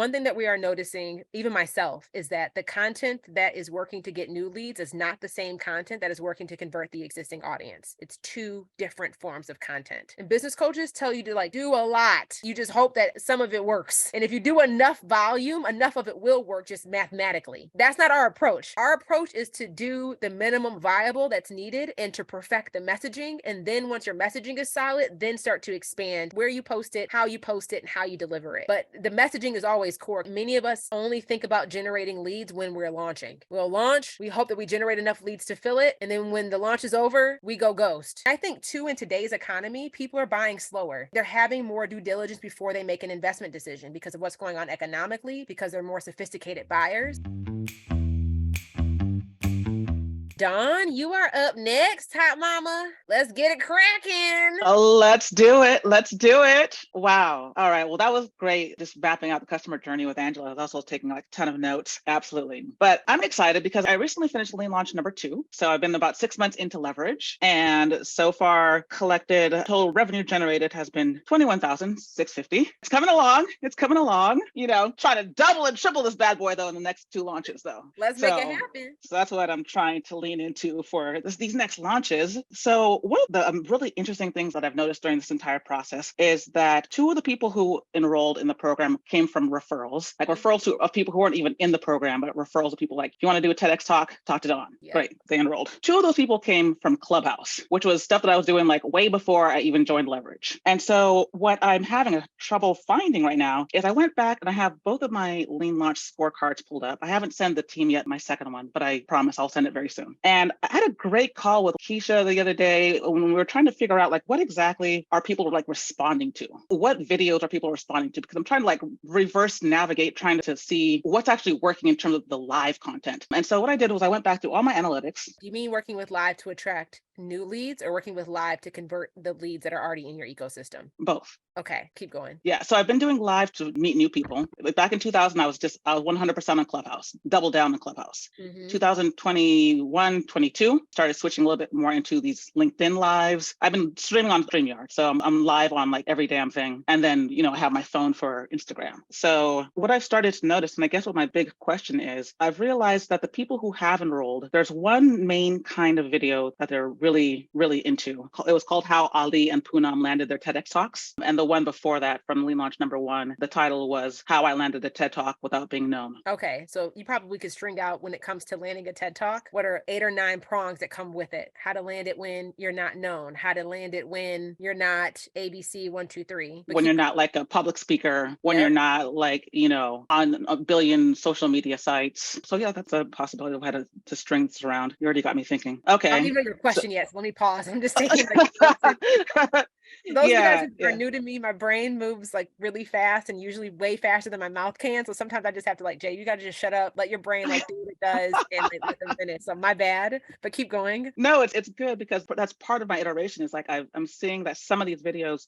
One thing that we are noticing, even myself, is that the content that is working to get new leads is not the same content that is working to convert the existing audience. It's two different forms of content. And business coaches tell you to like do a lot. You just hope that some of it works. And if you do enough volume, enough of it will work just mathematically. That's not our approach. Our approach is to do the minimum viable that's needed and to perfect the messaging. And then once your messaging is solid, then start to expand where you post it, how you post it, and how you deliver it. But the messaging is always core. Many of us only think about generating leads when we're launching. We'll launch, we hope that we generate enough leads to fill it. And then when the launch is over, we go ghost. I think too, in today's economy, people are buying slower. They're having more due diligence before they make an investment decision because of what's going on economically, because they're more sophisticated buyers. Dawn, you are up next, hot mama. Let's get it cracking. Oh, let's do it. Let's do it. Wow. All right. Well, that was great. Just mapping out the customer journey with Angela. I was also taking like a ton of notes. Absolutely. But I'm excited because I recently finished lean launch number 2. So I've been about 6 months into leverage. And so far collected total revenue generated has been $21,650. It's coming along. It's coming along. You know, trying to double and triple this bad boy though in the next 2 launches though. Let's make it happen. So that's what I'm trying to lean into for these next launches. So one of the really interesting things that I've noticed during this entire process is that 2 of the people who enrolled in the program came from referrals, like referrals of people who weren't even in the program, but referrals of people like, you want to do a TEDx talk to Dawn. Yeah. Great, they enrolled. 2 of those people came from Clubhouse, which was stuff that I was doing like way before I even joined Leverage. And so what I'm having a trouble finding right now is I went back and I have both of my lean launch scorecards pulled up. I haven't sent the team yet my second one, but I promise I'll send it very soon. And I had a great call with Keisha the other day when we were trying to figure out like what exactly are people like responding to? What videos are people responding to? Because I'm trying to like reverse navigate, trying to see what's actually working in terms of the live content. And so what I did was I went back to all my analytics. You mean working with live to attract new leads or working with live to convert the leads that are already in your ecosystem? Both. Okay, keep going. Yeah, so I've been doing live to meet new people. Back in 2000, I was 100% on Clubhouse, double down on Clubhouse. 2021, 22, started switching a little bit more into these LinkedIn lives. I've been streaming on StreamYard, so I'm live on like every damn thing. And then, you know, I have my phone for Instagram. So what I've started to notice, and I guess what my big question is, I've realized that the people who have enrolled, there's one main kind of video that they're really, really into. It was called How Ali and Poonam Landed Their TEDx Talks. And the one before that from lean launch number 1, the title was How I Landed a TED Talk Without Being Known. Okay, so you probably could string out when it comes to landing a TED Talk, what are 8 or 9 prongs that come with it? How to land it when you're not known, how to land it when you're not ABC 1, 2, 3. When you're not like a public speaker, when you're not like, you know, on a billion social media sites. So yeah, that's a possibility of how to string this around. You already got me thinking. Okay. I don't even know your question yet, so let me pause. I'm just taking like, those of you guys who are new to me, my brain moves like really fast and usually way faster than my mouth can. So sometimes I just have to like, Jay, you got to just shut up, let your brain like do what it does and like, let them finish. So my bad, but keep going. No, it's good because that's part of my iteration is like I'm seeing that some of these videos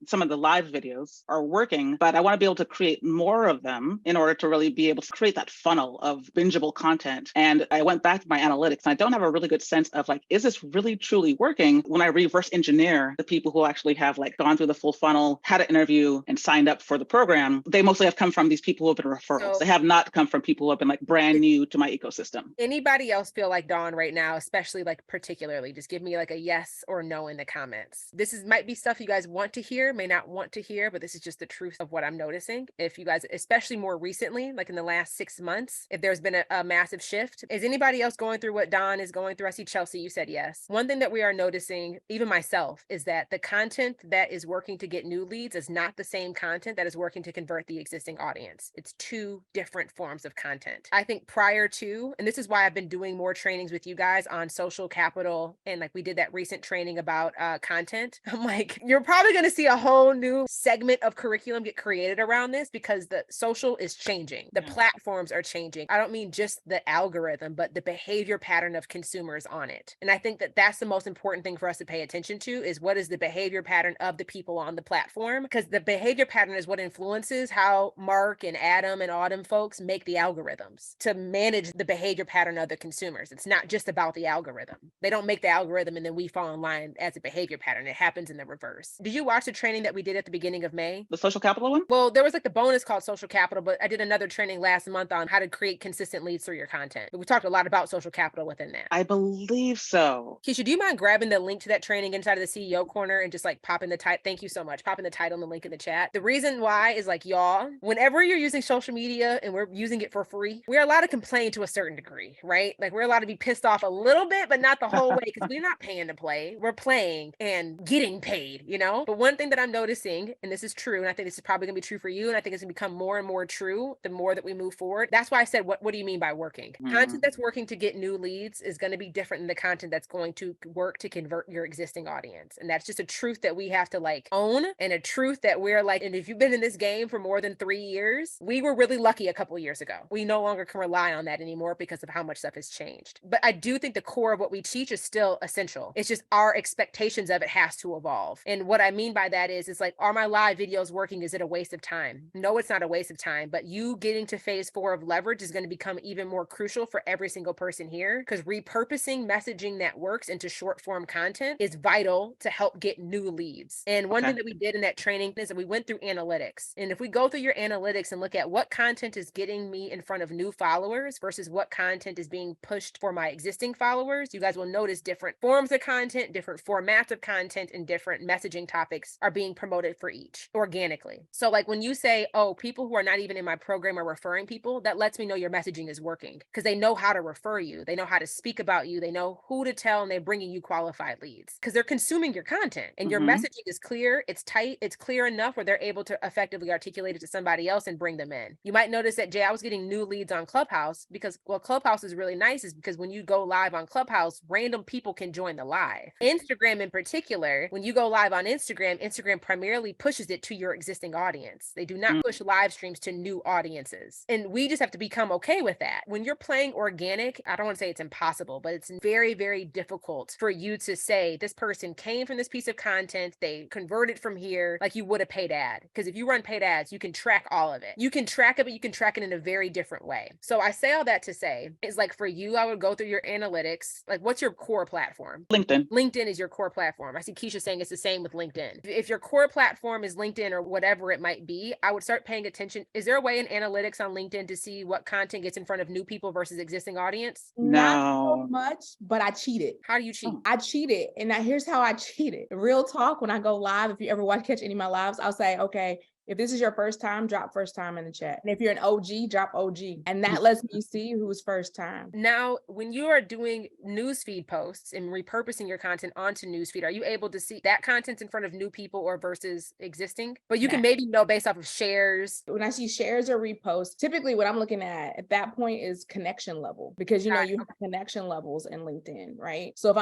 some of the live videos are working, but I want to be able to create more of them in order to really be able to create that funnel of bingeable content. And I went back to my analytics and I don't have a really good sense of like, is this really truly working when I reverse engineer the people who actually have like gone through the full funnel, had an interview and signed up for the program? They mostly have come from these people who have been referrals. They have not come from people who have been like brand new to my ecosystem. Anybody else feel like Dawn right now, especially like particularly, just give me like a yes or no in the comments. This might be stuff you guys want to hear, may not want to hear, but this is just the truth of what I'm noticing. If you guys, especially more recently, like in the last 6 months, if there's been a massive shift, is anybody else going through what Dawn is going through? I see Chelsea, you said yes. One thing that we are noticing, even myself, is that the content that is working to get new leads is not the same content that is working to convert the existing audience. It's two different forms of content. I think prior to, and this is why I've been doing more trainings with you guys on social capital, and like we did that recent training about content. I'm like, you're probably going to see a whole new segment of curriculum get created around this because the social is changing. The platforms are changing. I don't mean just the algorithm, but the behavior pattern of consumers on it. And I think that that's the most important thing for us to pay attention to is what is the behavior behavior pattern of the people on the platform, because the behavior pattern is what influences how Mark and Adam and Autumn folks make the algorithms to manage the behavior pattern of the consumers. It's not just about the algorithm. They don't make the algorithm and then we fall in line as a behavior pattern. It happens in the reverse. Did you watch the training that we did at the beginning of May? The social capital one? Well, there was like the bonus called social capital, but I did another training last month on how to create consistent leads through your content. We talked a lot about social capital within that. I believe so. Keisha, do you mind grabbing the link to that training inside of the CEO corner and just like popping the title? Thank you so much. Popping the title and the link in the chat. The reason why is like, y'all, whenever you're using social media and we're using it for free, we're allowed to complain to a certain degree, right? Like we're allowed to be pissed off a little bit, but not the whole way, because we're not paying to play. We're playing and getting paid, you know? But one thing that I'm noticing, and this is true, and I think this is probably gonna be true for you, and I think it's gonna become more and more true the more that we move forward. That's why I said, what do you mean by working? Content that's working to get new leads is gonna be different than the content that's going to work to convert your existing audience. And that's just a truth that we have to like own, and a truth that we're like, and if you've been in this game for more than 3 years, we were really lucky a couple of years ago. We no longer can rely on that anymore because of how much stuff has changed. But I do think the core of what we teach is still essential. It's just our expectations of it has to evolve. And what I mean by that is, it's like, are my live videos working? Is it a waste of time? No, it's not a waste of time, but you getting to phase 4 of leverage is going to become even more crucial for every single person here, because repurposing messaging that works into short form content is vital to help get new leads. And one thing that we did in that training is that we went through analytics. And if we go through your analytics and look at what content is getting me in front of new followers versus what content is being pushed for my existing followers, you guys will notice different forms of content, different formats of content, and different messaging topics are being promoted for each organically. So like when you say, oh, people who are not even in my program are referring people, that lets me know your messaging is working, because they know how to refer you. They know how to speak about you. They know who to tell, and they're bringing you qualified leads because they're consuming your content, and your messaging is clear. It's tight. It's clear enough where they're able to effectively articulate it to somebody else and bring them in. You might notice that, Jay, I was getting new leads on Clubhouse because, well, Clubhouse is really nice is because when you go live on Clubhouse, random people can join the live. Instagram in particular, when you go live on Instagram, Instagram primarily pushes it to your existing audience. They do not push live streams to new audiences. And we just have to become okay with that. When you're playing organic, I don't want to say it's impossible, but it's very, very difficult for you to say this person came from this piece of content, they converted from here, like you would a paid ad. Because if you run paid ads, you can track all of it. You can track it, but you can track it in a very different way. So I say all that to say, is like for you, I would go through your analytics. Like, what's your core platform? LinkedIn. LinkedIn is your core platform. I see Keisha saying it's the same with LinkedIn. If your core platform is LinkedIn or whatever it might be, I would start paying attention. Is there a way in analytics on LinkedIn to see what content gets in front of new people versus existing audience? Not so much, but I cheated. How do you cheat? I cheated. And now here's how I cheated. Real talk, when I go live, if you ever catch any of my lives, I'll say, okay, if this is your first time, drop first time in the chat. And if you're an OG, drop OG. And that lets me see who's first time. Now, when you are doing newsfeed posts and repurposing your content onto newsfeed, are you able to see that content in front of new people or versus existing? But you can maybe know based off of shares. When I see shares or reposts, typically what I'm looking at that point is connection level, because you know you have connection levels in LinkedIn, right? So if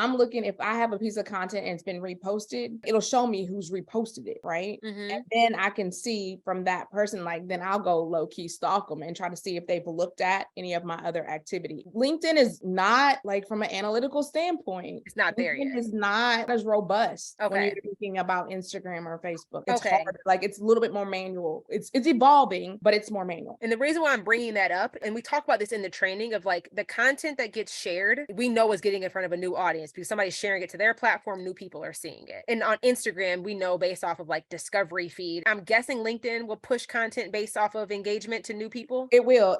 I have a piece of content and it's been reposted, it'll show me who's reposted it, right? And then I can see from that person, like then I'll go low key stalk them and try to see if they've looked at any of my other activity. LinkedIn is not, like, from an analytical standpoint, it's not there yet. It's not as robust when you're thinking about Instagram or Facebook. It's hard. Like, it's a little bit more manual. It's evolving, but it's more manual. And the reason why I'm bringing that up, and we talk about this in the training, of like the content that gets shared, we know is getting in front of a new audience because somebody's sharing it to their platform, new people are seeing it. And on Instagram, we know based off of like discovery feed. I'm guessing LinkedIn will push content based off of engagement to new people. It will.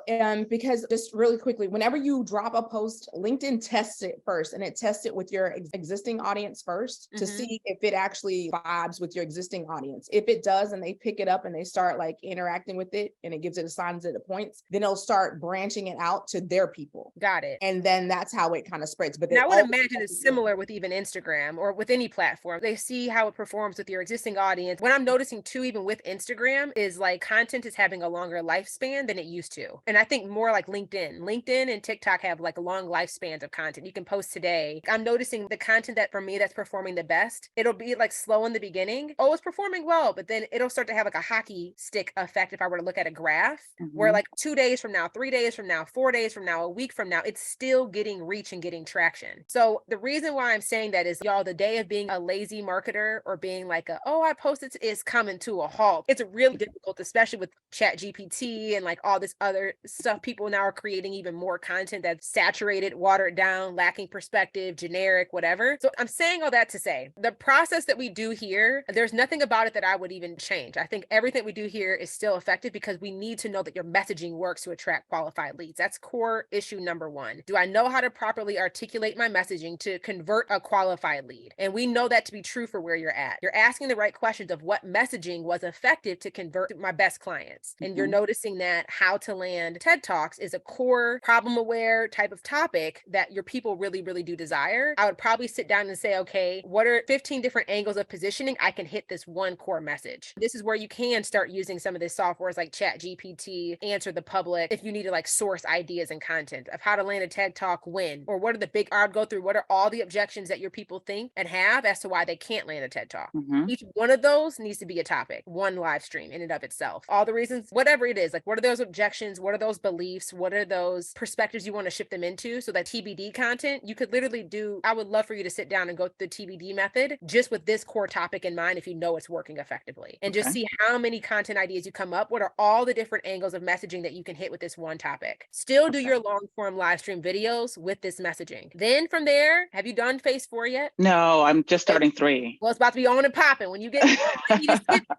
Because just really quickly, whenever you drop a post, LinkedIn tests it first, and it tests it with your existing audience first to see if it actually vibes with your existing audience. If it does, and they pick it up and they start like interacting with it, and it gives it assigns it the points, then it'll start branching it out to their people. Got it. And then that's how it kind of spreads. But I would imagine it's similar with even Instagram or with any platform. They see how it performs with your existing audience. What I'm noticing too, even with Instagram, Instagram is like content is having a longer lifespan than it used to. And I think more like LinkedIn. LinkedIn and TikTok have like long lifespans of content. You can post today. I'm noticing the content that for me that's performing the best, it'll be like slow in the beginning. Oh, it's performing well, but then it'll start to have like a hockey stick effect if I were to look at a graph where like 2 days from now, 3 days from now, 4 days from now, a week from now, it's still getting reach and getting traction. So the reason why I'm saying that is, y'all, the day of being a lazy marketer or being like I posted is coming to a halt. It's really difficult, especially with Chat GPT and like all this other stuff. People now are creating even more content that's saturated, watered down, lacking perspective, generic, whatever. So I'm saying all that to say the process that we do here, there's nothing about it that I would even change. I think everything we do here is still effective because we need to know that your messaging works to attract qualified leads. That's core issue number one. Do I know how to properly articulate my messaging to convert a qualified lead? And we know that to be true for where you're at. You're asking the right questions of what messaging was effective to convert my best clients. And you're noticing that how to land TED Talks is a core problem aware type of topic that your people really, really do desire. I would probably sit down and say, okay, what are 15 different angles of positioning? I can hit this one core message. This is where you can start using some of these softwares like Chat GPT, Answer the Public, if you need to like source ideas and content of how to land a TED Talk when, or what are the big, I'd go through what are all the objections that your people think and have as to why they can't land a TED Talk. Each one of those needs to be a topic, one live stream in and of itself. All the reasons, whatever it is, like what are those objections? What are those beliefs? What are those perspectives you want to shift them into? So that TBD content, you could literally do, I would love for you to sit down and go through the TBD method just with this core topic in mind if you know it's working effectively. And just see how many content ideas you come up. What are all the different angles of messaging that you can hit with this one topic? Still do your long form live stream videos with this messaging. Then from there, have you done phase 4 yet? No, I'm just starting 3. Well, it's about to be on and popping. When you get,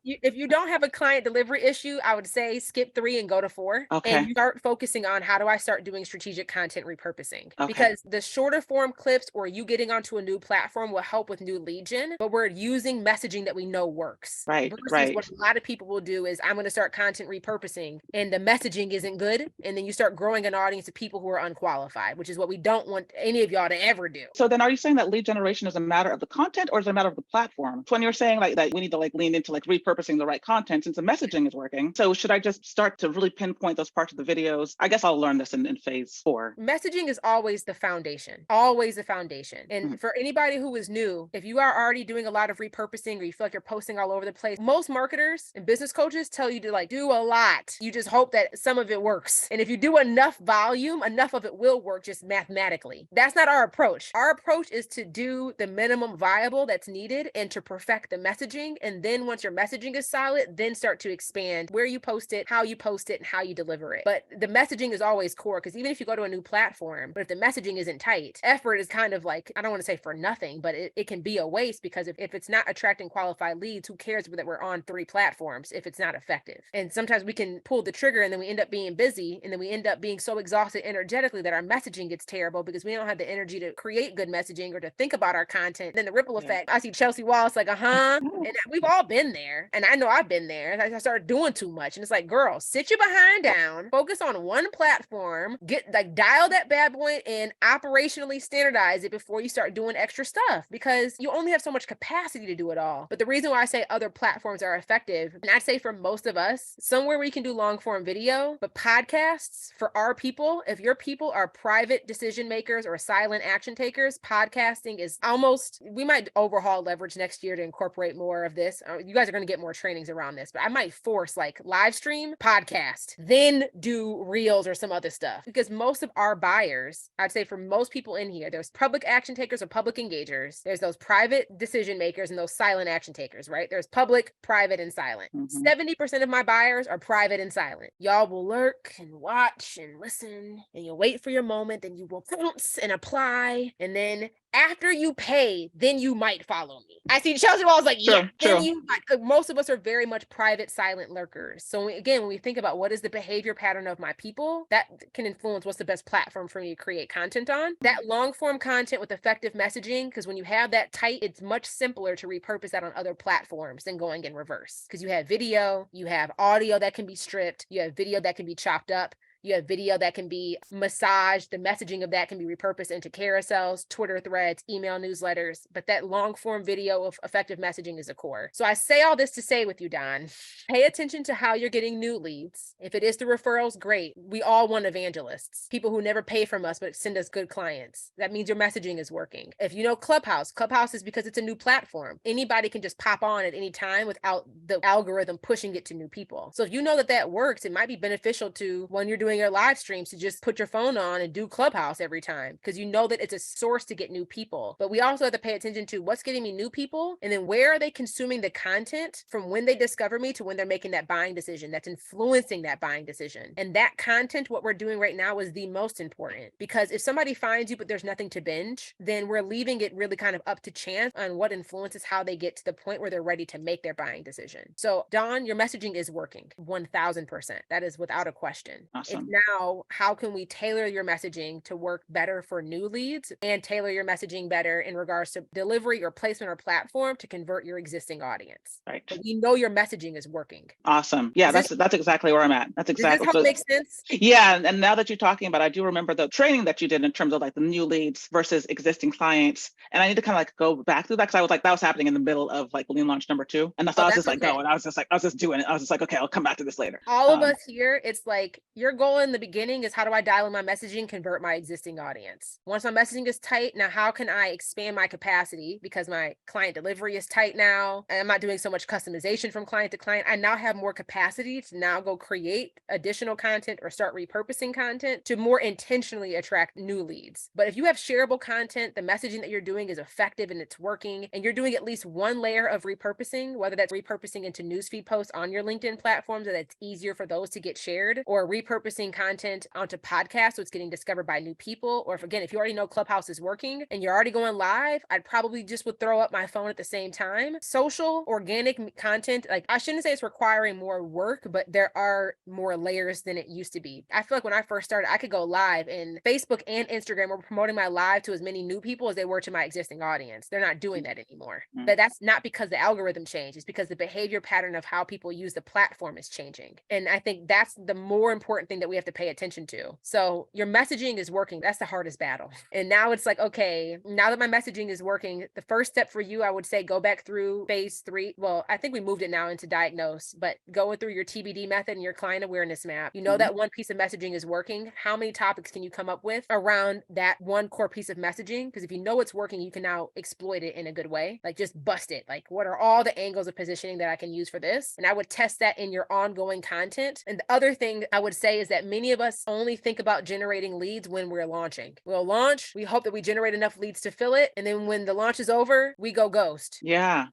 if you don't have a client delivery issue, I would say skip 3 and go to 4. Okay. And you start focusing on how do I start doing strategic content repurposing? Because the shorter form clips or you getting onto a new platform will help with new lead gen, but we're using messaging that we know works. Right. What a lot of people will do is I'm going to start content repurposing and the messaging isn't good. And then you start growing an audience of people who are unqualified, which is what we don't want any of y'all to ever do. So then are you saying that lead generation is a matter of the content or is it a matter of the platform? So when you're saying like that we need to like lean into like repurposing the right content since the messaging is working. So should I just start to really pinpoint those parts of the videos? I guess I'll learn this in phase 4. Messaging is always the foundation, always the foundation. And for anybody who is new, if you are already doing a lot of repurposing or you feel like you're posting all over the place, most marketers and business coaches tell you to like do a lot. You just hope that some of it works. And if you do enough volume, enough of it will work just mathematically. That's not our approach. Our approach is to do the minimum viable that's needed and to perfect the messaging. And then once your messaging is solid, then start to expand where you post it, how you post it, and how you deliver it. But the messaging is always core because even if you go to a new platform, but if the messaging isn't tight, effort is kind of like, I don't want to say for nothing, but it can be a waste because if it's not attracting qualified leads, who cares that we're on 3 platforms if it's not effective? And sometimes we can pull the trigger and then we end up being busy and then we end up being so exhausted energetically that our messaging gets terrible because we don't have the energy to create good messaging or to think about our content. Then the ripple effect, I see Chelsea Wallace like, and we've all been there. And I know I've been there. I started doing too much. And it's like, girl, sit your behind down, focus on one platform, get like dial that bad boy and operationally standardize it before you start doing extra stuff because you only have so much capacity to do it all. But the reason why I say other platforms are effective, and I'd say for most of us, somewhere where you can do long form video, but podcasts for our people, if your people are private decision makers or silent action takers, podcasting is almost, we might overhaul leverage next year to incorporate more of this. You guys are going to get more trainings around this, but I might force like live stream, podcast, then do reels or some other stuff because most of our buyers, I'd say for most people in here, there's public action takers or public engagers. There's those private decision makers and those silent action takers, right? There's public, private, and silent. 70% of my buyers are private and silent. Y'all will lurk and watch and listen and you'll wait for your moment, then you will bounce and apply. And then after you pay, then you might follow me. I see Chelsea Wall's like, yeah, then you might. Most of us are very much private, silent lurkers. So again, when we think about what is the behavior pattern of my people, that can influence what's the best platform for me to create content on. That long form content with effective messaging, because when you have that tight, it's much simpler to repurpose that on other platforms than going in reverse. Because you have video, you have audio that can be stripped, you have video that can be chopped up. You have video that can be massaged. The messaging of that can be repurposed into carousels, Twitter threads, email newsletters, but that long form video of effective messaging is a core. So I say all this to say with you, Don, pay attention to how you're getting new leads. If it is through referrals, great. We all want evangelists, people who never pay from us, but send us good clients. That means your messaging is working. If you know Clubhouse is because it's a new platform. Anybody can just pop on at any time without the algorithm pushing it to new people. So if you know that that works, it might be beneficial to, when you're doing your live streams, to just put your phone on and do Clubhouse every time, because you know that it's a source to get new people. But we also have to pay attention to what's getting me new people, and then where are they consuming the content from when they discover me to when they're making that buying decision that's influencing that buying decision. And that content, what we're doing right now, is the most important, because if somebody finds you but there's nothing to binge, then we're leaving it really kind of up to chance on what influences how they get to the point where they're ready to make their buying decision. So Dawn, your messaging is working 1000%. That is without a question. Awesome. It's now, how can we tailor your messaging to work better for new leads, and tailor your messaging better in regards to delivery or placement or platform to convert your existing audience. Right. But we know your messaging is working. Awesome. Yeah, that's exactly where I'm at. That's exactly. Does this help make sense? Yeah, and now that you're talking about it, I do remember the training that you did in terms of like the new leads versus existing clients. And I need to kind of like go back through that, because I was like, that was happening in the middle of like lean launch number 2. And so I was just like, going, I was just doing it. I was just like, okay, I'll come back to this later. All of us here, it's like your goal in the beginning is, how do I dial in my messaging, convert my existing audience? Once my messaging is tight, now how can I expand my capacity, because my client delivery is tight now, and I'm not doing so much customization from client to client. I now have more capacity to now go create additional content or start repurposing content to more intentionally attract new leads. But if you have shareable content, the messaging that you're doing is effective and it's working, and you're doing at least one layer of repurposing, whether that's repurposing into newsfeed posts on your LinkedIn platform so that it's easier for those to get shared, or repurposing content onto podcasts so it's getting discovered by new people, or if you already know Clubhouse is working and you're already going live, I'd probably just would throw up my phone at the same time. Social organic content, like, I shouldn't say it's requiring more work, but there are more layers than it used to be. I feel like when I first started, I could go live, and Facebook and Instagram were promoting my live to as many new people as they were to my existing audience. They're not doing that anymore. But that's not because the algorithm changed. It's because the behavior pattern of how people use the platform is changing. And I think that's the more important thing that we have to pay attention to. So your messaging is working. That's the hardest battle. And now it's like, okay, now that my messaging is working, the first step for you, I would say, go back through phase 3. Well, I think we moved it now into diagnose, but going through your TBD method and your client awareness map, you know that one piece of messaging is working. How many topics can you come up with around that one core piece of messaging? Because if you know it's working, you can now exploit it in a good way. Like, just bust it. Like, what are all the angles of positioning that I can use for this? And I would test that in your ongoing content. And the other thing I would say is that many of us only think about generating leads when we're launching. We'll launch, we hope that we generate enough leads to fill it, and then when the launch is over, we go ghost. Yeah.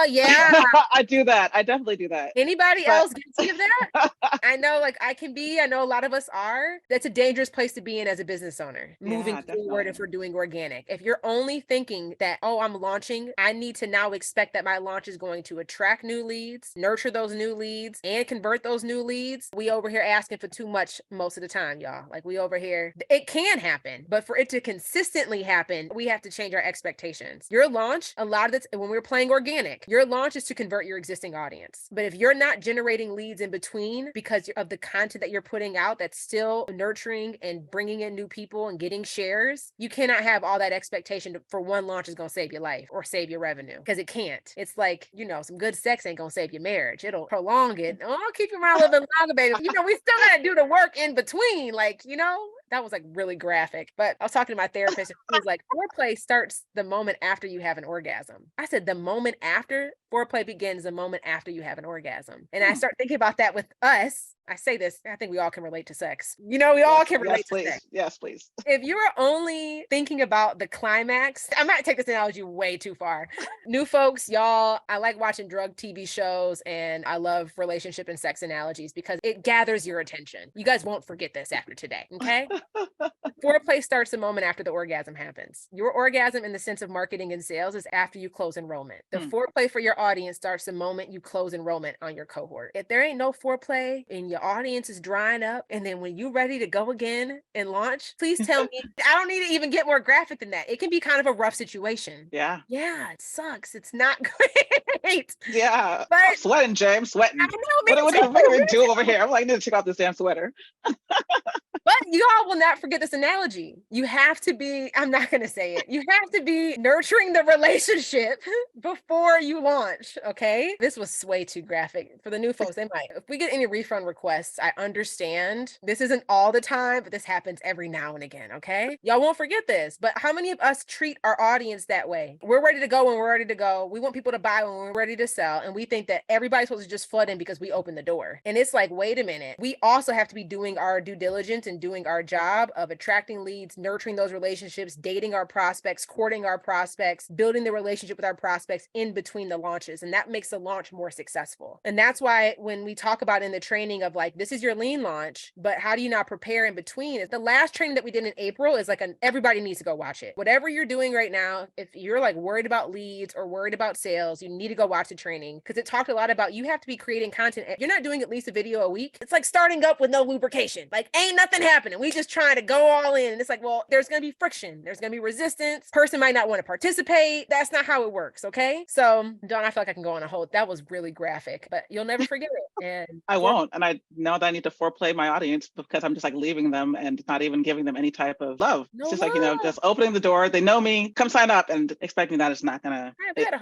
Yeah. I do that. I definitely do that. Anybody else guilty of that? I know a lot of us are. That's a dangerous place to be in as a business owner, moving forward if we're doing organic. If you're only thinking that, oh, I'm launching, I need to now expect that my launch is going to attract new leads, nurture those new leads, and convert those new leads. We over here asking for too much most of the time, y'all. Like, we over here, it can happen, but for it to consistently happen, we have to change our expectations. Your launch, a lot of this, when we're playing organic, your launch is to convert your existing audience. But if you're not generating leads in between because of the content that you're putting out that's still nurturing and bringing in new people and getting shares, you cannot have all that expectation for one launch is going to save your life or save your revenue, because it can't. It's like, some good sex ain't going to save your marriage. It'll prolong it. Oh, keep you around a little bit longer, baby. We still got to do the work in between. That was like really graphic, but I was talking to my therapist and he was like, foreplay starts the moment after you have an orgasm. I said, the moment after? Foreplay begins the moment after you have an orgasm. And I start thinking about that with us. I say this, I think we all can relate to sex. We all can relate to sex. Yes, please. If you're only thinking about the climax, I might take this analogy way too far. New folks, y'all, I like watching drug TV shows and I love relationship and sex analogies because it gathers your attention. You guys won't forget this after today, okay? Foreplay starts the moment after the orgasm happens. Your orgasm in the sense of marketing and sales is after you close enrollment. The foreplay for your audience starts the moment you close enrollment on your cohort. If there ain't no foreplay and your audience is drying up, and then when you're ready to go again and launch, please tell me. I don't need to even get more graphic than that. It can be kind of a rough situation. Yeah, it sucks. It's not great. Yeah, but I'm sweating, Jay. I'm sweating. I know, what are we doing over here? I'm like, I need to check out this damn sweater. you all will not forget this analogy. You have to be, I'm not going to say it. You have to be nurturing the relationship before you launch. Okay. This was way too graphic for the new folks. They might, if we get any refund requests, I understand this isn't all the time, but this happens every now and again. Okay. Y'all won't forget this, but how many of us treat our audience that way? We're ready to go when we're ready to go. We want people to buy when we're ready to sell. And we think that everybody's supposed to just flood in because we open the door. And it's like, wait a minute. We also have to be doing our due diligence and doing our job of attracting leads, nurturing those relationships, dating our prospects, courting our prospects, building the relationship with our prospects in between the launches. And that makes the launch more successful. And that's why when we talk about in the training of like, this is your lean launch, but how do you not prepare in between? The last training that we did in April is like everybody needs to go watch it. Whatever you're doing right now, if you're like worried about leads or worried about sales, you need to go watch the training because it talked a lot about you have to be creating content. If you're not doing at least a video a week, it's like starting up with no lubrication. Like ain't nothing happening. We just trying to go all in. And it's like, well, there's going to be friction. There's going to be resistance. Person might not want to participate. That's not how it works. Okay. So Dawn, I feel like I can go on a whole, that was really graphic, but you'll never forget it. And I won't. And I know that I need to foreplay my audience because I'm just like leaving them and not even giving them any type of love. No it's just love. like, just opening the door. They know me, come sign up, and expecting that it's not gonna,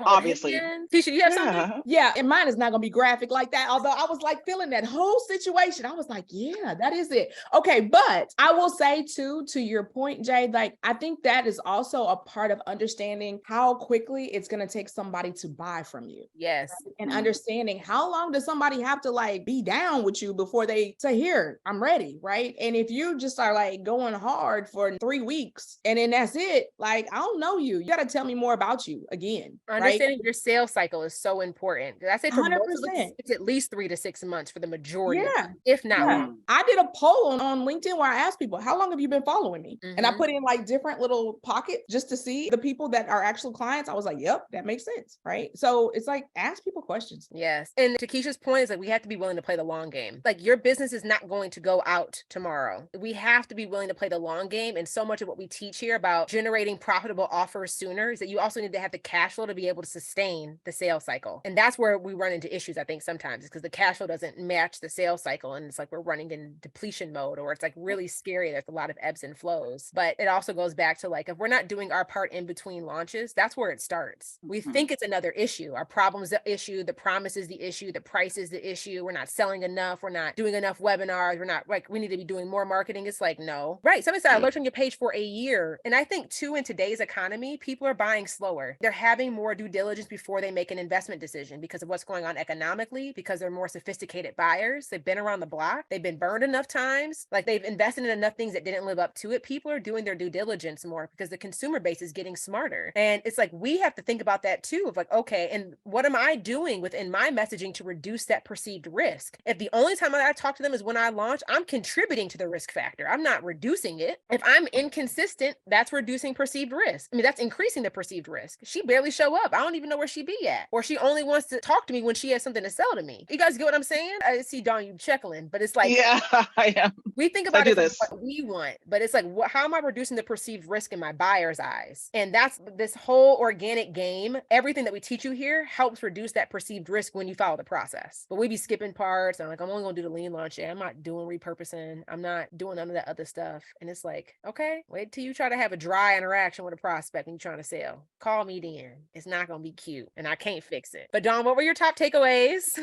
obviously. Tisha, you have something? Yeah, and mine is not gonna be graphic like that. Although I was like feeling that whole situation. I was like, yeah, that is it. Okay, but I will say too, to your point, Jay, like I think that is also a part of understanding how quickly it's gonna take somebody to buy from you. Yes. And understanding how long does somebody have to like be down with you before they say, here, I'm ready, right? And if you just are like going hard for 3 weeks and then that's it, like I don't know you. You got to tell me more about you again. Understanding right? your sales cycle is so important. I say for 100%. most of us, it's at least 3 to 6 months for the majority, Yeah. if not more. I did a poll on LinkedIn where I asked people, how long have you been following me? And I put in like different little pockets just to see the people that are actual clients. I was like, yep, that makes sense. Right. So it's like, ask people questions. Yes. And to Keisha's point is like, we have to be willing to play the long game. Like your business is not going to go out tomorrow. We have to be willing to play the long game. And so much of what we teach here about generating profitable offers sooner is that you also need to have the cash flow to be able to sustain the sales cycle. And that's where we run into issues, I think, sometimes, is because the cash flow doesn't match the sales cycle. And it's like we're running in depletion mode, or it's like really scary. There's a lot of ebbs and flows. But it also goes back to like, if we're not doing our part in between launches, that's where it starts. We think it's another issue. Our problem's the issue. The promise is the issue. The price is the issue. We're not selling enough. We're not doing enough webinars. We're not like, we need to be doing more marketing. It's like, no. Right. Somebody said I lurked on your page for a year. And I think too, in today's economy, people are buying slower. They're having more due diligence before they make an investment decision because of what's going on economically, because they're more sophisticated buyers. They've been around the block. They've been burned enough times. Like they've invested in enough things that didn't live up to it. People are doing their due diligence more because the consumer base is getting smarter. And it's like, we have to think about that too, of like, okay, and what am I doing within my messaging to reduce that perceived risk? If the only time I talk to them is when I launch, I'm contributing to the risk factor. I'm not reducing it. If I'm inconsistent, that's reducing perceived risk. I mean, that's increasing the perceived risk. She barely show up. I don't even know where she be at. Or she only wants to talk to me when she has something to sell to me. You guys get what I'm saying? I see Dawn, you chuckling, but it's like, yeah, I am. We think about it as what we want, but it's like, how am I reducing the perceived risk in my buyer's eyes? And that's this whole organic game. Everything that we teach you here helps reduce that perceived risk when you follow the process. But we be skipping parts. I'm like, I'm only going to do the lean launch. I'm not doing repurposing. I'm not doing none of that other stuff. And it's like, okay, wait till you try to have a dry interaction with a prospect and you're trying to sell. Call me then. It's not going to be cute and I can't fix it. But Dawn, what were your top takeaways?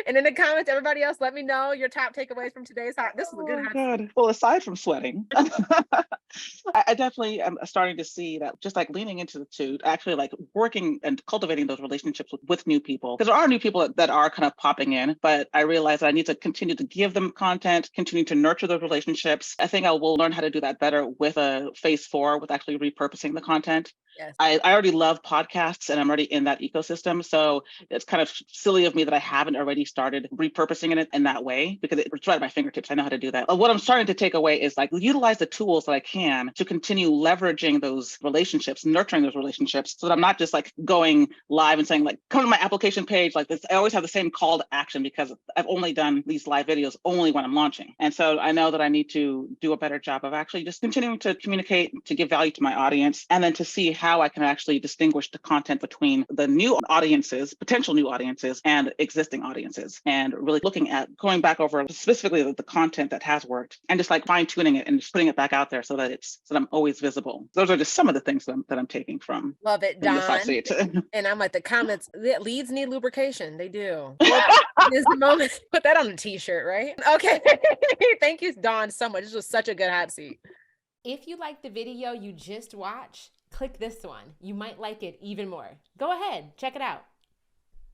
And in the comments, everybody else, let me know your top takeaways from today's hot. This was a good hot. Well, aside from sweating, I definitely am starting to see that just like leaning into the two, actually like working and cultivating those relationships with new people. Because there are new people that are kind of popping in, but I realize that I need to continue to give them content, continue to nurture those relationships. I think I will learn how to do that better with a phase 4, with actually repurposing the content. Yes. I already love podcasts and I'm already in that ecosystem. So it's kind of silly of me that I haven't already started repurposing it in that way, because it's right at my fingertips. I know how to do that. What I'm starting to take away is like utilize the tools that I can to continue leveraging those relationships, nurturing those relationships, so that I'm not just like going live and saying like, come to my application page like this. I always have the same call to action because I've only done these live videos only when I'm launching. And so I know that I need to do a better job of actually just continuing to communicate, to give value to my audience, and then to see how I can actually distinguish the content between the new audiences, potential new audiences, and existing existing audiences, and really looking at going back over specifically the content that has worked and just like fine tuning it and just putting it back out there so that I'm always visible. Those are just some of the things that I'm taking from. Love it, This I Dawn. see it. And I'm like, the comments, leads need lubrication. They do. Is the moment. Put that on a t-shirt, right? Okay. Thank you, Dawn, so much. This was such a good hot seat. If you like the video you just watched, click this one. You might like it even more. Go ahead, check it out.